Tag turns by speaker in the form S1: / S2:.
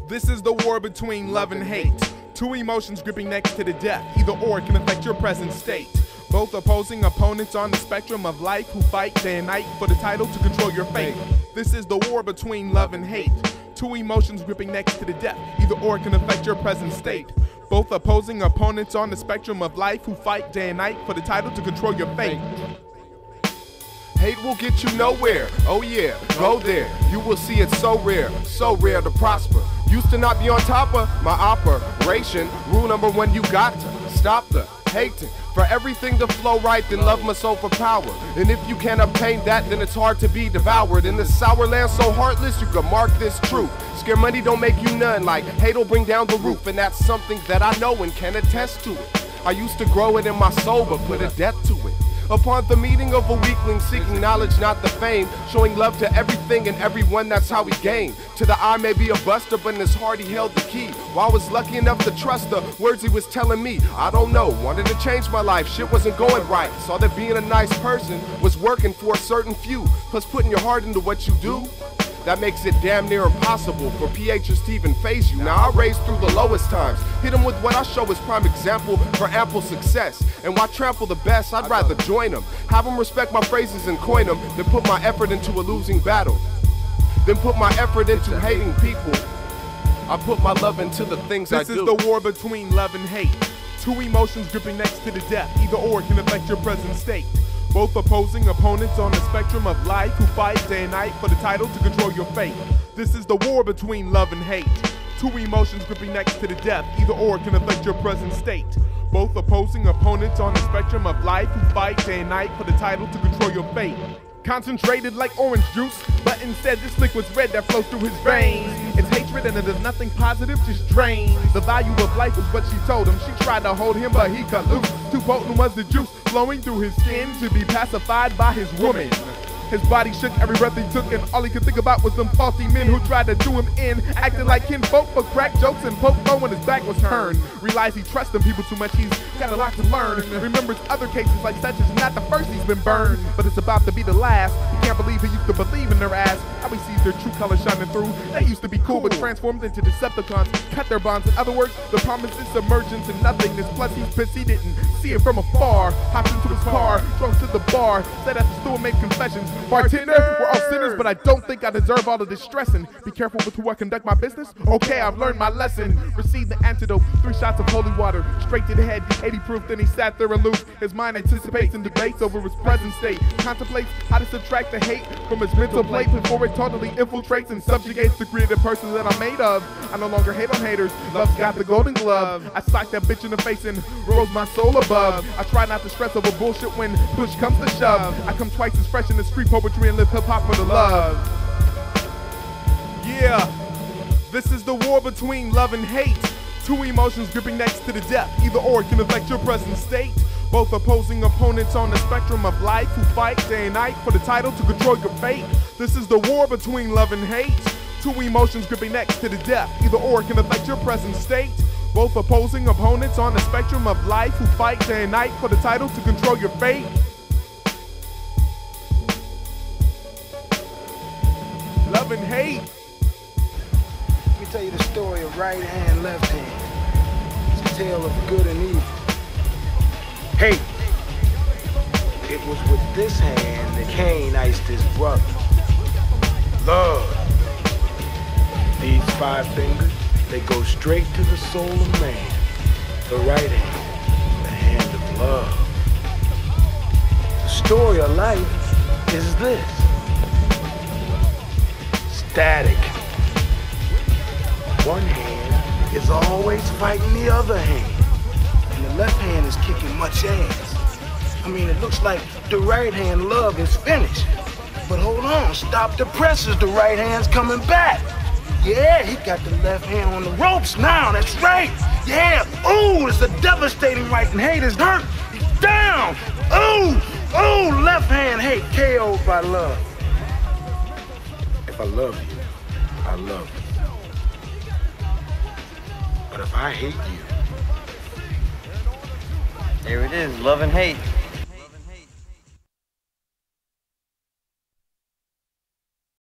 S1: This is the war between love and hate. Two emotions gripping next to the death. Either or can affect your present state. Both opposing opponents on the spectrum of life who fight day and night for the title to control your fate. This is the war between love and hate. Two emotions gripping next to the death. Either or can affect your present state. Both opposing opponents on the spectrum of life who fight day and night for the title to control your fate.
S2: Hate will get you nowhere, oh yeah, go there. You will see it's so rare to prosper. Used to not be on top of my operation. Rule number one, you got to stop the hating. For everything to flow right, then love must overpower. And if you can't obtain that, then it's hard to be devoured. In this sour land so heartless, you can mark this truth. Scared money don't make you none, like hate'll bring down the roof. And that's something that I know and can attest to it. I used to grow it in my soul, but put a death to it. Upon the meeting of a weakling, seeking knowledge, not the fame, showing love to everything and everyone, that's how we gain. To the eye may be a buster, but in his heart he held the key. Well, I was lucky enough to trust the words he was telling me. I don't know, wanted to change my life, shit wasn't going right. Saw that being a nice person was working for a certain few. Plus putting your heart into what you do, that makes it damn near impossible for PHers to even face you. Now I raise through the lowest times, hit them with what I show as prime example for ample success. And why trample the best, I'd rather join them. Have them respect my phrases and coin them, than put my effort into a losing battle. Then put my effort into hating people. I put my love into the things I do.
S1: This is the war between love and hate. Two emotions gripping next to the death. Either or can affect your present state. Both opposing opponents on the spectrum of life who fight day and night for the title to control your fate. This is the war between love and hate. Two emotions gripping next to the death. Either or can affect your present state. Both opposing opponents on the spectrum of life who fight day and night for the title to control your fate. Concentrated like orange juice, but instead this liquid's red that flows through his veins. It's hatred and it is nothing positive, just drains. The value of life is what she told him. She tried to hold him, but he cut loose. Too potent was the juice flowing through his skin to be pacified by his woman. His body shook every breath he took, and all he could think about was them faulty men who tried to do him in, acting like kinfolk but crack jokes and poke fun when his back was turned. Realized he trusts them people too much, he's got a lot to learn. Remembers other cases like such as not the first he's been burned, but it's about to be the last. He can't believe he used to believe in their ass. Now he sees their true color shining through. They used to be cool but transformed into Decepticons, cut their bonds. In other words, the promise is emergence and nothingness. Plus he's pissed he didn't see it from afar. Hopped into his car, drove to the bar, sat at the stool and made confessions. Bartender, we're all sinners, but I don't think I deserve all of this stressing. Be careful with who I conduct my business. Okay, I've learned my lesson. Received the antidote, 3 shots of holy water, straight to the head, 80 proof. Then he sat there aloof. His mind anticipates and debates over his present state. Contemplates how to subtract the hate from his mental plate before it totally infiltrates and subjugates the creative person that I'm made of. I no longer hate on haters. Love's got the golden glove. I sock that bitch in the face and rose my soul above. I try not to stress over bullshit when push comes to shove. I come twice as fresh in the street poetry and live hip-hop for the love. Yeah, this is the war between love and hate. Two emotions gripping next to the death. Either or can affect your present state. Both opposing opponents on the spectrum of life who fight day and night for the title to control your fate. This is the war between love and hate. Two emotions gripping next to the death. Either or can affect your present state. Both opposing opponents on the spectrum of life who fight day and night for the title to control your fate. Love and hate.
S3: Let me tell you the story of right hand, left hand. It's a tale of good and evil. Hate. It was with this hand that Cain iced his brother. Love. These 5 fingers, they go straight to the soul of man. The right hand, the hand of love. The story of life is this. Static. One hand is always fighting the other hand. And the left hand is kicking much ass. I mean, it looks like the right hand love is finished. But hold on, stop the presses, the right hand's coming back. Yeah, he got the left hand on the ropes now, that's right. Yeah, ooh, it's a devastating right and hate is hurt. He's down. Ooh, left hand hate KO'd by love. If I love you, I love you. But if I hate you,
S4: There it is, love and hate.